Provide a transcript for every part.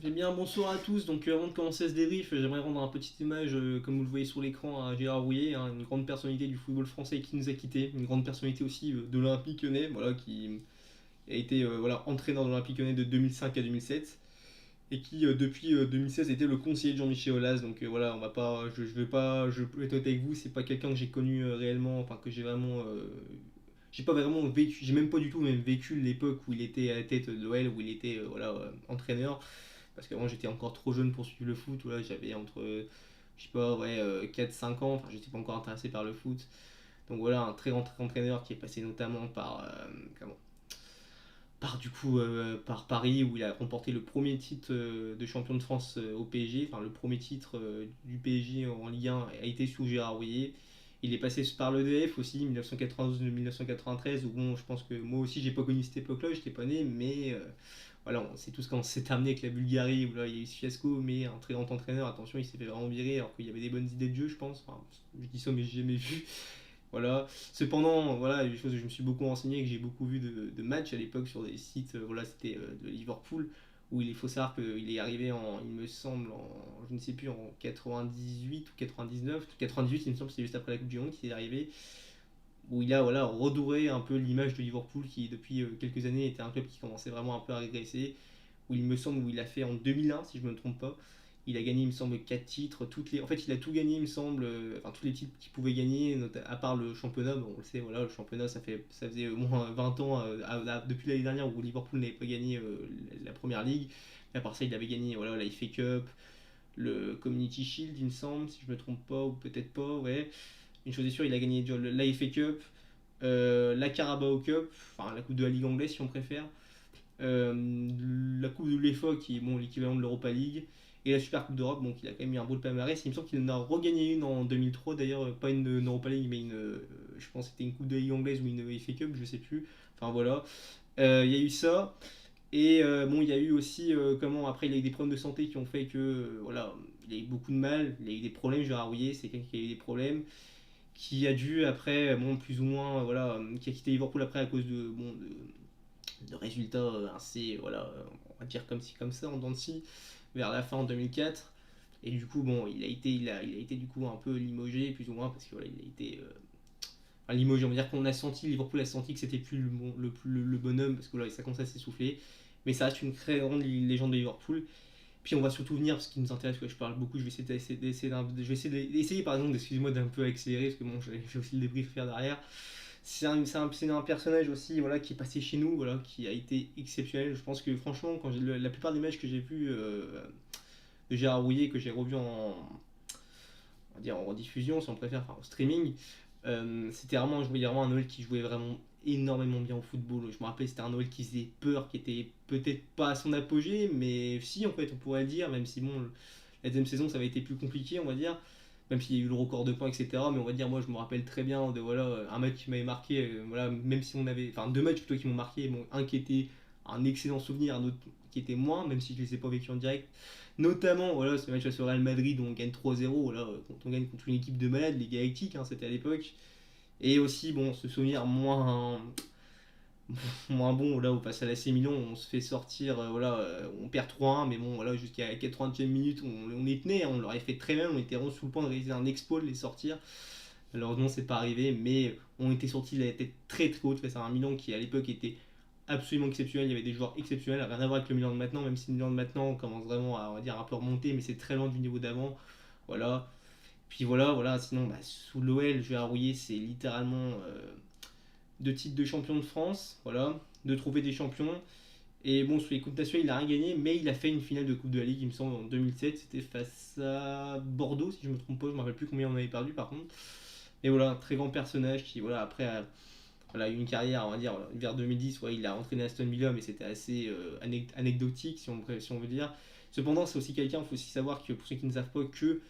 Eh bien, bonsoir à tous. Donc, avant de commencer ce débrief, j'aimerais rendre un petit hommage, comme vous le voyez sur l'écran, à Gérard Rouillet, hein, une grande personnalité du football français qui nous a quittés, une grande personnalité aussi de l'Olympique Lyonnais, voilà, qui a été voilà, entraîneur de l'Olympique Lyonnais de 2005 à 2007 et qui depuis 2016 était le conseiller de Jean-Michel Aulas. Donc voilà, on va pas, je vais pas, je peux être honnête avec vous, c'est pas quelqu'un que j'ai connu réellement, enfin que j'ai vraiment, j'ai pas vraiment vécu, j'ai même pas du tout même vécu l'époque où il était à la tête de l'OL, où il était voilà entraîneur. Parce qu'avant j'étais encore trop jeune pour suivre le foot, voilà, j'avais entre, je sais pas, ouais, 4-5 ans, enfin j'étais pas encore intéressé par le foot. Donc voilà, un très grand entraîneur qui est passé notamment par, comment, par du coup, par Paris, où il a remporté le premier titre de champion de France au PSG, enfin le premier titre du PSG en Ligue 1 a été sous Gérard Rouillet. Il est passé par l'EDF aussi, 1992-1993, où bon, je pense que moi aussi j'ai pas connu cette époque-là, j'étais pas né, mais voilà, on sait tous quand c'est terminé avec la Bulgarie, où là il y a eu ce fiasco, mais un très grand entraîneur, attention, il s'est fait vraiment virer alors qu'il y avait des bonnes idées de jeu, je pense. Enfin, je dis ça, mais j'ai jamais vu. Voilà. Cependant, voilà, des choses que je me suis beaucoup renseigné, que j'ai beaucoup vu de matchs à l'époque sur des sites, voilà, c'était de Liverpool, où il faut savoir qu'il est arrivé en, il me semble, en, je ne sais plus, en 98 ou 99, 98, il me semble, c'était juste après la Coupe du Monde qu'il est arrivé, où il a voilà, redoré un peu l'image de Liverpool qui depuis quelques années était un club qui commençait vraiment un peu à régresser, où il me semble où il a fait en 2001 si je ne me trompe pas. Il a gagné, il me semble, 4 titres. En fait, il a tout gagné, il me semble. Enfin, tous les titres qu'il pouvait gagner, à part le championnat. Bon, on le sait, voilà, le championnat, ça faisait au moins 20 ans, depuis l'année dernière, où Liverpool n'avait pas gagné la première ligue. Et à part ça, il avait gagné voilà, la FA Cup, le Community Shield, il me semble, si je me trompe pas, ou peut-être pas, ouais. Une chose est sûre, il a gagné la FA Cup, la Carabao Cup, enfin la Coupe de la Ligue anglaise si on préfère, la Coupe de l'UEFA qui est bon, l'équivalent de l'Europa League, et la Super Coupe d'Europe, donc il a quand même eu un beau palmarès. Il me semble qu'il en a regagné une en 2003 d'ailleurs, pas une Europa League, mais je pense que c'était une Coupe de la Ligue anglaise ou une FA Cup, je sais plus. Enfin voilà, il y a eu ça. Et bon, il y a eu aussi, comment, après, il a eu des problèmes de santé qui ont fait que, voilà, il a eu beaucoup de mal, il a eu des problèmes, Gérard Rouillet, c'est quelqu'un qui a eu des problèmes, qui a dû après, bon, plus ou moins, voilà, qui a quitté Liverpool après à cause de, bon, de résultats assez, voilà, on va dire comme ci comme ça en dents de scie, vers la fin en 2004. Et du coup, bon, il a été du coup un peu limogé, plus ou moins, parce que voilà, il a été enfin, limogé. On va dire qu'on a senti, Liverpool a senti que c'était plus le bonhomme, parce que là, ça commence à s'essouffler. Mais ça reste une très grande légende de Liverpool. Puis on va surtout venir, parce qui nous intéresse, que je parle beaucoup, je vais essayer par exemple, excusez-moi d'un peu accélérer, parce que bon, j'ai aussi le débrief à faire derrière. C'est un personnage aussi voilà, qui est passé chez nous, voilà, qui a été exceptionnel. Je pense que franchement, quand la plupart des matchs que j'ai vus de Gérard Rouillet, que j'ai revus on va dire en rediffusion, si on préfère, enfin en streaming, c'était vraiment, je voyais vraiment un Noël qui jouait vraiment énormément bien au football. Je me rappelle, c'était un Noël qui faisait peur, qui était peut-être pas à son apogée, mais si, en fait, on pourrait le dire, même si bon, la deuxième saison, ça avait été plus compliqué, on va dire, même s'il y a eu le record de points, etc. Mais on va dire, moi, je me rappelle très bien de voilà, un match qui m'avait marqué, voilà, même si on avait, enfin, deux matchs plutôt qui m'ont marqué, bon, un qui était un excellent souvenir, un autre qui était moins, même si je ne les ai pas vécus en direct. Notamment, voilà, ce match face au Real Madrid où on gagne 3-0, voilà, quand on gagne contre une équipe de malades, les Galactiques, hein, c'était à l'époque. Et aussi, bon, ce souvenir moins bon, là, où face à l'AC Milan, on se fait sortir, voilà, on perd 3-1, mais bon, voilà, jusqu'à la 80e minute, on est tenait, hein, on l'aurait fait très bien, on était vraiment sous le point de réaliser un exploit de les sortir. Malheureusement, c'est pas arrivé, mais on était sorti la tête très très haute face à un Milan qui, à l'époque, était absolument exceptionnel. Il y avait des joueurs exceptionnels, rien à voir avec le Milan de maintenant, même si le Milan de maintenant commence vraiment à, on va dire, un peu remonter, mais c'est très loin du niveau d'avant. Voilà. Puis voilà, sinon, bah, sous l'OL, je vais arrouiller, c'est littéralement deux titres de champion de France, voilà, deux trophées des champions. Et bon, sur les Coupes nationales, il n'a rien gagné, mais il a fait une finale de Coupe de la Ligue, il me semble, en 2007. C'était face à Bordeaux, si je me trompe pas. Je ne me rappelle plus combien on avait perdu, par contre. Et voilà, un très grand personnage qui, voilà, après, a eu une carrière, on va dire, vers 2010, ouais, il a entraîné Aston Villa, mais c'était assez anecdotique, si on veut dire. Cependant, c'est aussi quelqu'un, il faut aussi savoir que, pour ceux qui ne savent pas, que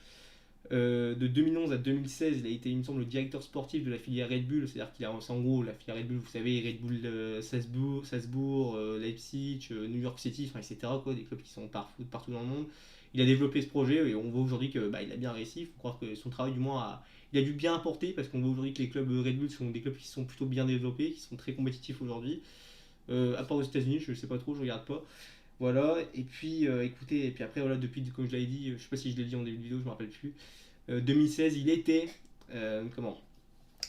de 2011 à 2016, il a été, il me semble, le directeur sportif de la filière Red Bull. C'est-à-dire qu'il a, c'est en gros la filière Red Bull, vous savez, Red Bull Salzbourg, Leipzig, New York City, enfin, etc. Quoi, des clubs qui sont partout dans le monde. Il a développé ce projet et on voit aujourd'hui que bah, il a bien réussi. Il faut croire que son travail, du moins, il a dû bien apporter parce qu'on voit aujourd'hui que les clubs Red Bull sont des clubs qui sont plutôt bien développés, qui sont très compétitifs aujourd'hui. À part aux États-Unis, je ne sais pas trop, je regarde pas. Voilà, et puis écoutez, et puis après, voilà, depuis, comme je l'avais dit, je sais pas si je l'ai dit en début de vidéo, je me rappelle plus. 2016, il était. Comment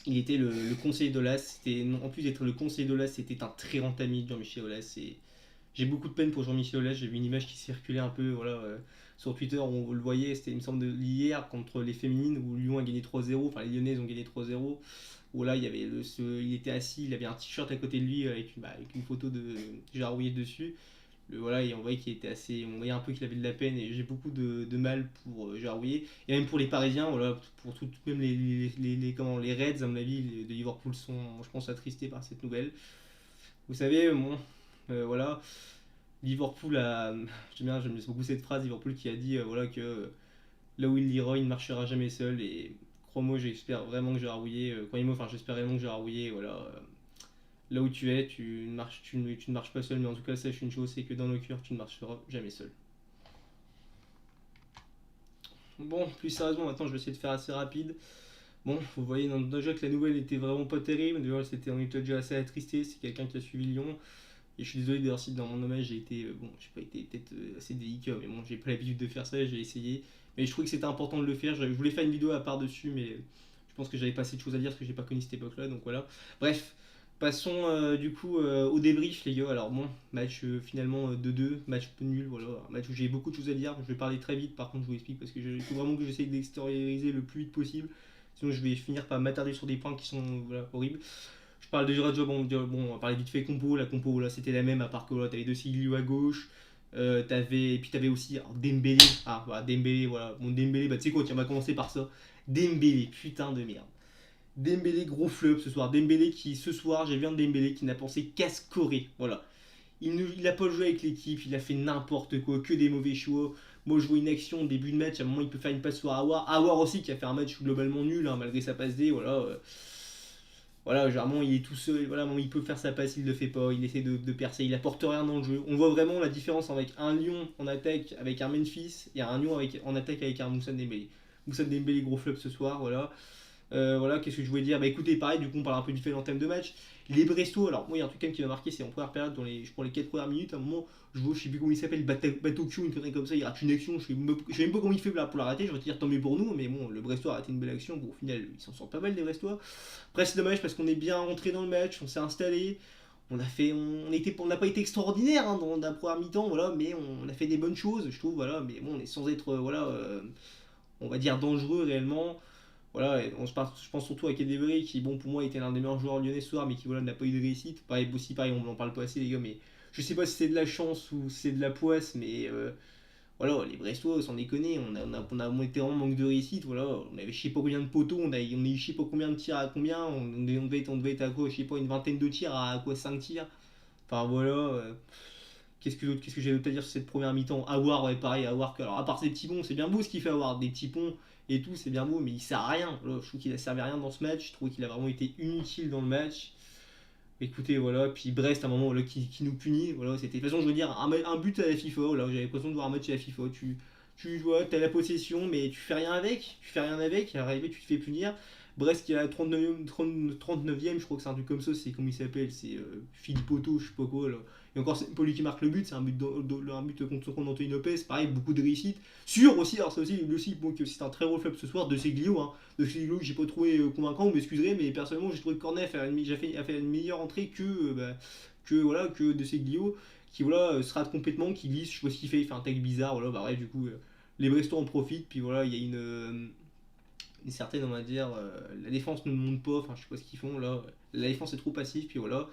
Il était le conseiller d'Olas. En plus d'être le conseiller d'Olas, c'était un très grand ami de Jean-Michel Aulas. J'ai beaucoup de peine pour Jean-Michel Aulas. J'ai vu une image qui circulait un peu voilà, sur Twitter où on le voyait. C'était, il me semble, hier contre les féminines où Lyon a gagné 3-0. Enfin, les Lyonnaises ont gagné 3-0. Où là, il, y avait il était assis, il avait un t-shirt à côté de lui avec une photo de Gérard Rouillet dessus. Voilà, et on voyait qu'il était assez. On voyait un peu qu'il avait de la peine et j'ai beaucoup de mal pour Gérard Rouillet. Et même pour les Parisiens, voilà, pour tout, même comment, les Reds, à mon avis, de Liverpool sont, je pense, attristés par cette nouvelle. Vous savez, bon, voilà, Liverpool a. J'aime beaucoup cette phrase, Liverpool qui a dit voilà, que là où il ira, il ne marchera jamais seul. Et crois-moi, j'espère vraiment que Gérard Rouillet. Croyez-moi, enfin, j'espère vraiment que Gérard Rouillet, voilà. Là où tu es, tu ne marches pas seul, mais en tout cas, sache une chose, c'est que dans nos cœurs, tu ne marcheras jamais seul. Bon, plus sérieusement, maintenant, je vais essayer de faire assez rapide. Bon, vous voyez déjà que la nouvelle était vraiment pas terrible. Déjà, on était déjà assez attristé. C'est quelqu'un qui a suivi Lyon. Et je suis désolé d'ailleurs si dans mon hommage j'ai été, bon, j'ai pas été peut-être assez délicat, mais bon, j'ai pas l'habitude de faire ça, j'ai essayé. Mais je trouvais que c'était important de le faire. Je voulais faire une vidéo à part dessus, mais je pense que j'avais pas assez de choses à dire parce que j'ai pas connu cette époque-là, donc voilà. Bref, passons du coup au débrief, les gars. Alors bon, match finalement 2-2, match un peu nul, voilà. Un match où j'ai beaucoup de choses à dire. Je vais parler très vite, par contre, je vous explique parce que il faut vraiment que j'essaye d'extérioriser le plus vite possible. Sinon, je vais finir par m'attarder sur des points qui sont voilà, horribles. Je parle déjà de bon, on va parler vite fait compo. La compo là c'était la même à part que là t'avais De Siglio à gauche. Et puis t'avais aussi alors, Dembélé. Ah voilà, Dembélé, voilà. Bon Dembélé, bah tu sais quoi, tiens, on va commencer par ça. Dembélé, putain de merde. Dembélé, gros flop ce soir. Dembélé qui, ce soir, j'ai vu un Dembélé qui n'a pensé qu'à scorer. Voilà. Il a pas joué avec l'équipe, il a fait n'importe quoi, que des mauvais choix. Moi, je vois une action au début de match, à un moment, il peut faire une passe sur Awar. Awar aussi, qui a fait un match globalement nul, hein, malgré sa passe D. Voilà. Voilà, généralement il est tout seul, voilà, bon, il peut faire sa passe, il ne le fait pas, il essaie de percer, il apporte rien dans le jeu. On voit vraiment la différence avec un Lyon en attaque avec un Memphis et un Lyon en attaque avec un Moussa Dembélé. Moussa Dembélé, gros flop ce soir, voilà. Voilà, qu'est-ce que je voulais dire. Bah écoutez, pareil, du coup, on parle un peu du fait en thème de match. Les Bresto, alors moi, il y a un truc quand même qui m'a marqué, c'est en première période, je prends les 4 premières minutes, à un moment, je vois, je sais plus comment il s'appelle, Batokyo, une connerie comme ça, il rate une action, je sais même pas comment il fait là, pour l'arrêter, je vais te dire tant mieux pour nous, mais bon, le Bresto a raté une belle action, bon, au final, ils s'en sortent pas mal, les Brestois. Après, c'est dommage parce qu'on est bien rentré dans le match, on s'est installé, on n'a pas été extraordinaire dans la première mi-temps, voilà, mais on a fait des bonnes choses, je trouve, voilà, mais bon, on est sans être, voilà, on va dire dangereux réellement. Voilà, je pense surtout à Kedebri qui, bon, pour moi, était l'un des meilleurs joueurs lyonnais ce soir, mais qui, voilà, n'a pas eu de réussite. Pareil, aussi, pareil, on n'en parle pas assez, les gars, mais je sais pas si c'est de la chance ou si c'est de la poisse, mais voilà, les Brestois, sans déconner, on été en manque de réussite, voilà, on avait je sais pas combien de poteaux, on a eu je sais pas combien de tirs à combien, on devait être à quoi, je sais pas, une vingtaine de tirs à quoi, 5 tirs. Enfin voilà, qu'est-ce que j'ai d'autre à dire sur cette première mi-temps. Awar, ouais, pareil, Awar, alors à part ces petits ponts, c'est bien beau ce qu'il fait Awar, des petits ponts et tout, c'est bien beau, mais il sert à rien. Voilà, je trouve qu'il a servi à rien dans ce match, je trouve qu'il a vraiment été inutile dans le match. Écoutez, voilà, puis Brest, à un moment voilà, qui nous punit, voilà, c'était. De toute façon, je veux dire, un but à la FIFA, voilà, j'avais l'impression de voir un match à la FIFA. Tu vois, t'as la possession, mais tu fais rien avec, et à l'arrivée, tu te fais punir. Brest qui est à la 39e, je crois que c'est un truc comme ça, c'est comment il s'appelle, c'est Philippe Otto, je sais pas quoi, là. Et encore, c'est pas lui qui marque le but, c'est un but contre Anthony Lopez, pareil, beaucoup de réussite. Sûr aussi, alors ça aussi bon, que c'est un très gros flop ce soir, de Seglio, hein, de Seglio que j'ai pas trouvé convaincant, vous m'excuserez, mais personnellement j'ai trouvé que Cornet a fait une meilleure entrée voilà, que de Seglio, qui voilà, se rate complètement, qui glisse, je sais pas ce qu'il fait, il fait un tag bizarre, voilà, bah bref, du coup, les Brestois en profitent, puis voilà, il y a une certaine, on va dire, la défense ne monte pas, enfin je sais pas ce qu'ils font là, la défense est trop passive, puis voilà.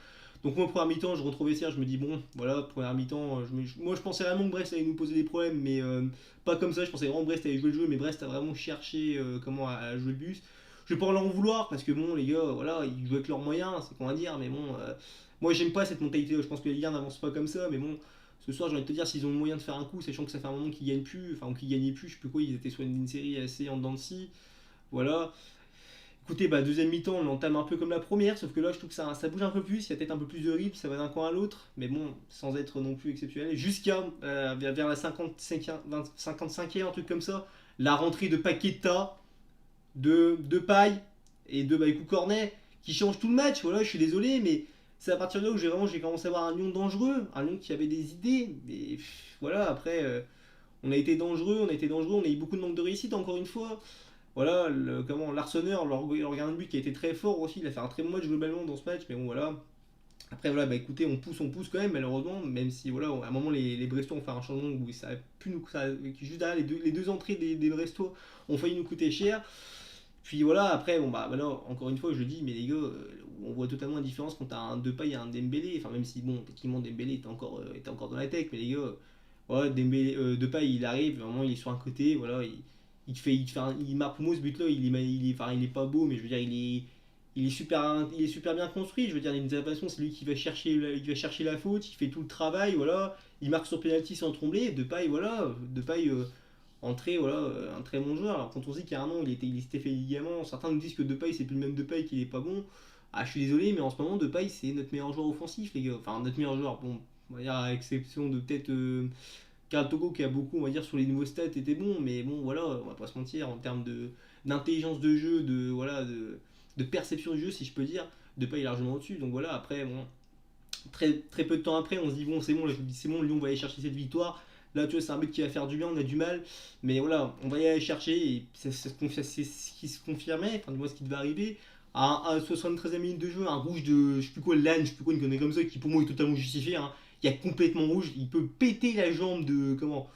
Donc moi, première mi-temps, je retrouve ça, je me dis bon, voilà, première mi-temps, moi je pensais vraiment que Brest allait nous poser des problèmes, mais pas comme ça, je pensais vraiment que Brest allait jouer le jeu, mais Brest a vraiment cherché comment à jouer le bus. Je vais pas leur en vouloir, parce que bon, les gars, voilà, ils jouent avec leurs moyens, c'est qu'on va dire, mais bon, moi j'aime pas cette mentalité, je pense que les gars n'avancent pas comme ça, mais bon, ce soir j'ai envie de te dire, s'ils ont le moyen de faire un coup, sachant que ça fait un moment qu'ils gagnent plus, enfin, ou qu'ils gagnaient plus, je sais plus quoi, ils étaient sur une série assez en dents de scie, voilà. Écoutez, bah, deuxième mi-temps, on l'entame un peu comme la première, sauf que là, je trouve que ça bouge un peu plus, il y a peut-être un peu plus de rythme, ça va d'un coin à l'autre, mais bon, sans être non plus exceptionnel. Jusqu'à vers la 55e, un truc comme ça, la rentrée de Paqueta, de Paille et de Baïkou Cornet, qui change tout le match. Voilà, je suis désolé, mais c'est à partir de là où j'ai commencé à voir un Lyon dangereux, un Lyon qui avait des idées, mais voilà, après, on a été dangereux, on a eu beaucoup de manque de réussite encore une fois. Voilà, l'Arseneur, leur gardien de but qui a été très fort aussi, il a fait un très bon match globalement dans ce match, mais bon voilà. Après voilà, bah écoutez, on pousse quand même malheureusement, même si voilà, à un moment les Brestois ont fait un changement où ça a pu nous, juste derrière les deux entrées des Brestois ont failli nous coûter cher. Puis voilà, après, bon bah voilà, encore une fois, je dis, mais les gars, on voit totalement la différence quand t'as un Depay et un Dembélé. Enfin, même si, bon, techniquement, Dembélé était encore dans la tech, mais les gars, voilà, Depay, il arrive, vraiment, il est sur un côté, voilà, il marque pour moi ce but-là, enfin, il est pas beau, mais je veux dire, il est super bien construit. Je veux dire, d'une façon, c'est lui qui va chercher la faute, il fait tout le travail, voilà, il marque sur penalty sans trembler. Depay, voilà, Depay. Entrée, voilà, un très bon joueur. Alors quand on dit qu'il y a un an il s'était fait ligament, certains nous disent que Depay c'est plus le même Depay, qu'il est pas bon. Ah, je suis désolé, mais en ce moment Depay c'est notre meilleur joueur offensif, les gars. Enfin, notre meilleur joueur, bon, on va dire à exception de peut-être Karl Togo qui a beaucoup, on va dire, sur les nouveaux stats était bon, mais bon, voilà, on va pas se mentir, en termes d'intelligence de jeu, de perception du jeu, si je peux dire, Depay est largement au-dessus. Donc voilà, après, bon, très peu de temps après, on se dit, bon, c'est bon, là, je me dis, c'est bon, Lyon va aller chercher cette victoire. Là, tu vois, c'est un but qui va faire du bien, on a du mal. Mais voilà, on va y aller chercher. Et c'est ce qui se confirmait, enfin, du moins ce qui devait arriver. À 73e minute de jeu, un rouge de, je sais plus quoi, Lannes, je sais plus quoi, une connerie comme ça, qui pour moi est totalement justifié. Hein. Il y a complètement rouge, il peut péter la jambe de. Comment?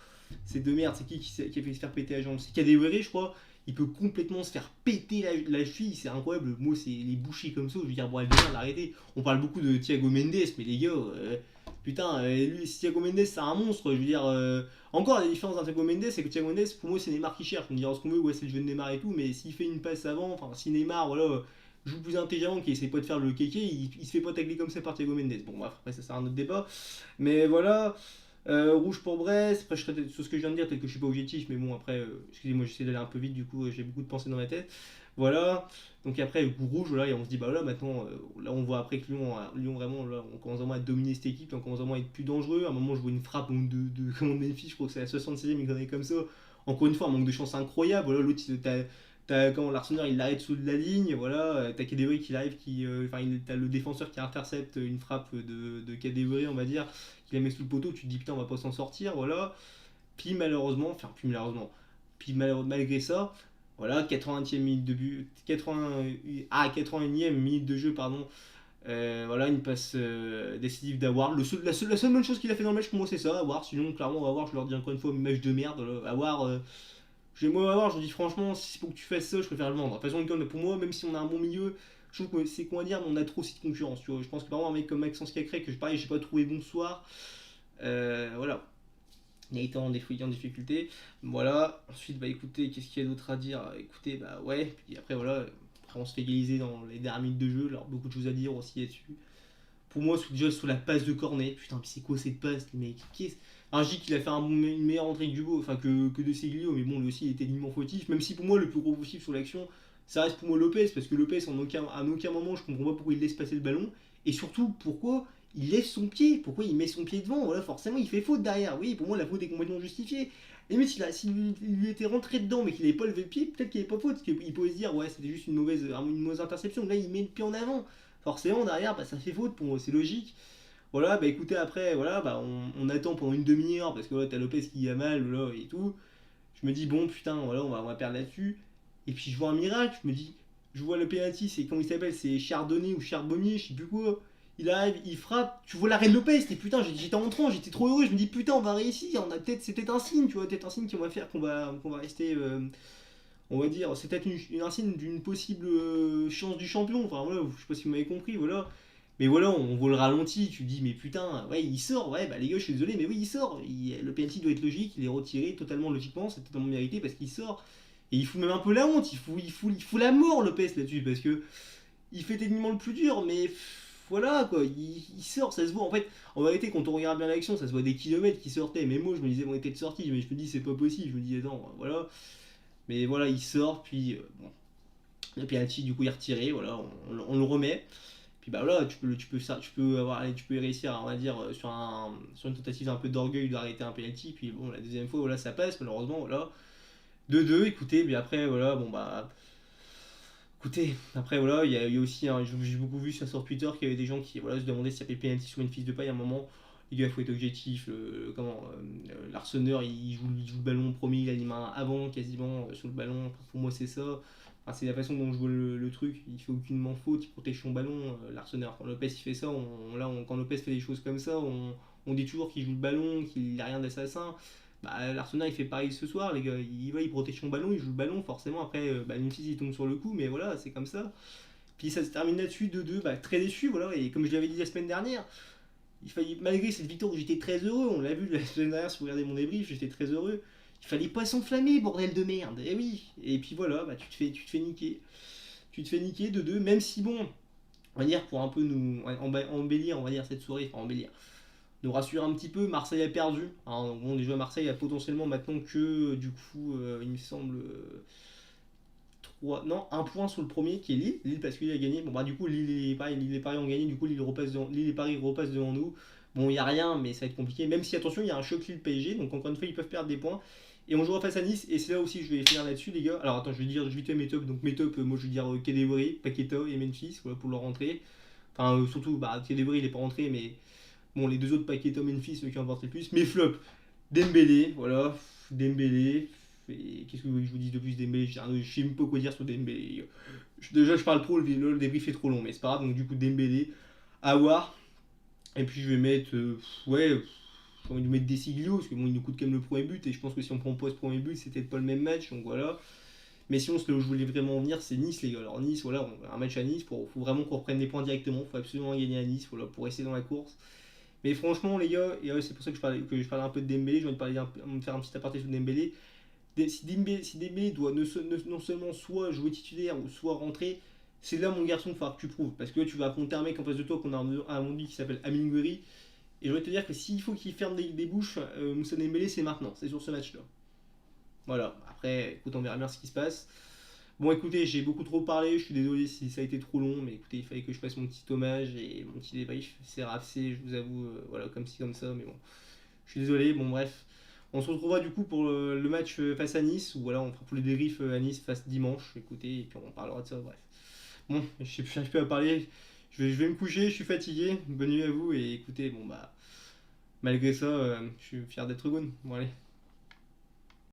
C'est de merde, c'est qui a fait se faire péter la jambe? C'est Kadewere, je crois. Il peut complètement se faire péter la cheville, c'est incroyable. Moi, c'est les bouchées comme ça, je veux dire, bon, elle vient d'arrêter. On parle beaucoup de Thiago Mendes, mais les gars, putain, lui, si Thiago Mendes, c'est un monstre, je veux dire. Encore, la différence d'un Thiago Mendes, c'est que Thiago Mendes, pour moi, c'est Neymar qui cherche. On me dira ce qu'on veut, ouais, c'est le jeu de Neymar et tout, mais s'il fait une passe avant, enfin, si Neymar, voilà, joue plus intelligemment, qu'il essaie pas de faire le kéké, il se fait pas tacler comme ça par Thiago Mendes. Bon, bref, après, ça, c'est un autre débat. Mais voilà. Rouge pour Brest, après je serais sur ce que je viens de dire, peut-être que je suis pas objectif, mais bon après, excusez-moi, j'essaie d'aller un peu vite, du coup j'ai beaucoup de pensées dans ma tête. Voilà, donc après rouge, là, et on se dit, bah là maintenant, là on voit après que Lyon vraiment, là, on commence vraiment à dominer cette équipe, on commence vraiment à être plus dangereux. À un moment, je vois une frappe comment Memphis, je crois que c'est à la 76e, il connaît comme ça. Encore une fois, un manque de chance incroyable. Voilà, l'autre, quand l'Arsenal il l'arrête sous de la ligne, voilà, t'as Kadewere qui arrive, enfin, t'as le défenseur qui intercepte une frappe de Kadewere, on va dire, qui la met sous le poteau, tu te dis putain, on va pas s'en sortir, voilà. Malgré ça, voilà, 80e minute de but, 81e minute de jeu, pardon. Voilà, une passe décisive d'Awar. La seule bonne chose qu'il a fait dans le match pour moi, c'est ça, Awar. Sinon, clairement, Awar, je leur dis encore une fois, match de merde. Awar, moi Awar, je dis franchement, si c'est pour que tu fasses ça, je préfère le vendre. De toute façon, pour moi, même si on a un bon milieu, je trouve que c'est quoi dire, mais on a trop aussi de concurrence. Tu vois. Je pense que par exemple, un mec comme Maxence Cacré, que pareil, j'ai pas trouvé bon ce soir. Voilà, il a été en difficulté. Voilà, ensuite, bah écoutez, qu'est-ce qu'il y a d'autre à dire? Écoutez, bah ouais, puis après, voilà, après on se fait égaliser dans les dernières minutes de jeu, alors beaucoup de choses à dire aussi là-dessus. Pour moi, déjà sur la passe de Cornet, putain, mais c'est quoi cette passe, mais qu'est-ce. Alors, je dis qu'il a fait une meilleure entrée que Dubo, enfin que de Seglio, mais bon, lui aussi il était limement fautif, même si pour moi le plus gros fautif sur l'action, ça reste pour moi Lopez, parce que Lopez, à aucun moment, je comprends pas pourquoi il laisse passer le ballon, et surtout pourquoi il lève son pied, pourquoi il met son pied devant, voilà, forcément il fait faute derrière, oui, pour moi la faute est complètement justifiée. Limite, s'il lui était rentré dedans mais qu'il n'avait pas levé le pied, peut-être qu'il n'y avait pas faute, parce qu'il pouvait se dire, ouais, c'était juste une mauvaise interception, là il met le pied en avant, forcément derrière, bah, ça fait faute, pour moi, c'est logique. Voilà, bah écoutez, après, voilà, bah on attend pendant une demi-heure parce que là, t'as Lopez qui a mal là, et tout. Je me dis, bon, putain, voilà, on va perdre là-dessus. Et puis je vois un miracle, je me dis, je vois le penalty, c'est comment il s'appelle, c'est Chardonnay ou Charbonnier, je sais plus quoi. Il arrive, il frappe, tu vois l'arrêt de Lopez, et putain, j'étais en train, j'étais trop heureux, je me dis, putain, on va réussir, c'est peut-être un signe, tu vois, peut-être un signe qui va faire qu'on va rester. On va dire, c'est peut-être un signe d'une possible chance du champion. Enfin voilà, je sais pas si vous m'avez compris, voilà. Mais voilà, on voit le ralenti, tu te dis, mais putain, ouais, il sort, ouais, bah les gars, je suis désolé, mais oui, il sort. Le penalty doit être logique, il est retiré totalement logiquement, c'est totalement mérité parce qu'il sort. Et il fout même un peu la honte, il fout la mort, Lopez, là-dessus, parce que il fait techniquement le plus dur, mais voilà, quoi, il sort, ça se voit. En fait, en vérité, quand on regarde bien l'action, ça se voit des kilomètres qui sortaient. Mais moi, je me disais, bon, il était de sortie, mais je me dis, c'est pas possible, je me dis, attends, voilà. Mais voilà, il sort, puis bon, le penalty du coup il est retiré, voilà, on le remet. Puis bah voilà, tu peux réussir, on va dire, sur une tentative un peu d'orgueil d'arrêter un penalty. Puis bon, la deuxième fois, voilà, ça passe, malheureusement, voilà. 2-2, écoutez, puis après, voilà, bon bah. Écoutez, après voilà, il y a aussi, j'ai beaucoup vu ça sur Twitter qu'il y avait des gens qui voilà, se demandaient s'il y avait penalty sur Memphis Depay à un moment. Les gars, faut être objectif. L'Arseneur, il joue le ballon, promis, il a les mains avant quasiment sur le ballon. Enfin, pour moi, c'est ça. Enfin, c'est la façon dont je vois le truc. Il fait aucunement faute, il protège son ballon. L'Arseneur, quand Lopez il fait ça, quand Lopez fait des choses comme ça, on dit toujours qu'il joue le ballon, qu'il n'a rien d'assassin. Bah, l'Arsenal il fait pareil ce soir, les gars. Il protège son ballon, il joue le ballon, forcément. Après, Memphis il tombe sur le coup, mais voilà, c'est comme ça. Puis ça se termine là-dessus, 2-2, bah, très déçu, voilà. Et comme je l'avais dit la semaine dernière, malgré cette victoire où j'étais très heureux, on l'a vu la semaine dernière, si vous regardez mon débrief, j'étais très heureux. Il fallait pas s'enflammer, bordel de merde. Et oui. Et puis voilà, bah, tu te fais niquer. Tu te fais niquer 2-2, même si bon, on va dire pour un peu nous embellir, on va dire cette soirée, enfin embellir nous rassure un petit peu. Marseille a perdu. Alors, bon, déjà, Marseille a potentiellement maintenant que, du coup, il me semble, 3, non, un point sur le premier qui est Lille. Lille parce qu'il a gagné. Bon, bah, du coup, Lille et Paris ont gagné. Du coup, Lille et Paris repassent devant nous. Bon, il n'y a rien, mais ça va être compliqué. Même si, attention, il y a un choc Lille-PSG. Donc, encore une fois, ils peuvent perdre des points. Et on jouera face à Nice. Et c'est là aussi, je vais finir là-dessus, les gars. Alors, attends, je vais dire vite fait mes tops. Donc, mes tops, moi, je vais dire Kedewere, Paqueta et Memphis, voilà, pour leur rentrée. Enfin, surtout, bah, Kedewere, il n'est pas rentré, mais bon, les deux autres Paqueta Memphis, ceux qui ont apporté le plus. Mes flops, Dembélé, voilà. Dembélé. Et qu'est-ce que vous voulez que je vous dise de plus Dembélé? Je sais même pas quoi dire sur Dembélé. Déjà, je parle trop, le débrief est trop long, mais c'est pas grave. Donc, du coup, Dembélé, Awar. Et puis, je vais mettre. Ouais, j'ai envie de mettre Desiglio, parce que bon, il nous coûte quand même le premier but. Et je pense que si on prend pas ce premier but, c'était pas le même match. Donc, voilà. Mais sinon, ce que je voulais vraiment en venir, c'est Nice, les gars. Alors, Nice, voilà, un match à Nice. Faut vraiment qu'on reprenne les points directement. Faut absolument gagner à Nice, voilà, pour rester dans la course. Mais franchement, les gars, et c'est pour ça que je parlais un peu de Dembélé, j'ai envie de me faire un petit aparté sur Dembélé. Si Dembélé doit non seulement soit jouer titulaire ou soit rentrer, c'est là mon garçon, il va falloir que tu prouves. Parce que là, tu vas affronter un mec en face de toi qu'on a un monde qui s'appelle Amin Gouiri. Et je vais te dire que s'il faut qu'il ferme des bouches, Moussa Dembélé, c'est maintenant, c'est sur ce match-là. Voilà, après, écoute, on verra bien ce qui se passe. Bon, écoutez, j'ai beaucoup trop parlé, je suis désolé si ça a été trop long, mais écoutez, il fallait que je fasse mon petit hommage et mon petit débrief. C'est rafé, je vous avoue, voilà, comme ci, comme ça, mais bon, je suis désolé, bon, bref. On se retrouvera du coup pour le match face à Nice, ou voilà, on fera pour les débriefs à Nice face dimanche, écoutez, et puis on parlera de ça, bref. Bon, j'arrive plus à parler, je vais me coucher, je suis fatigué, bonne nuit à vous, et écoutez, bon, bah, malgré ça, je suis fier d'être Gone. Bon, allez,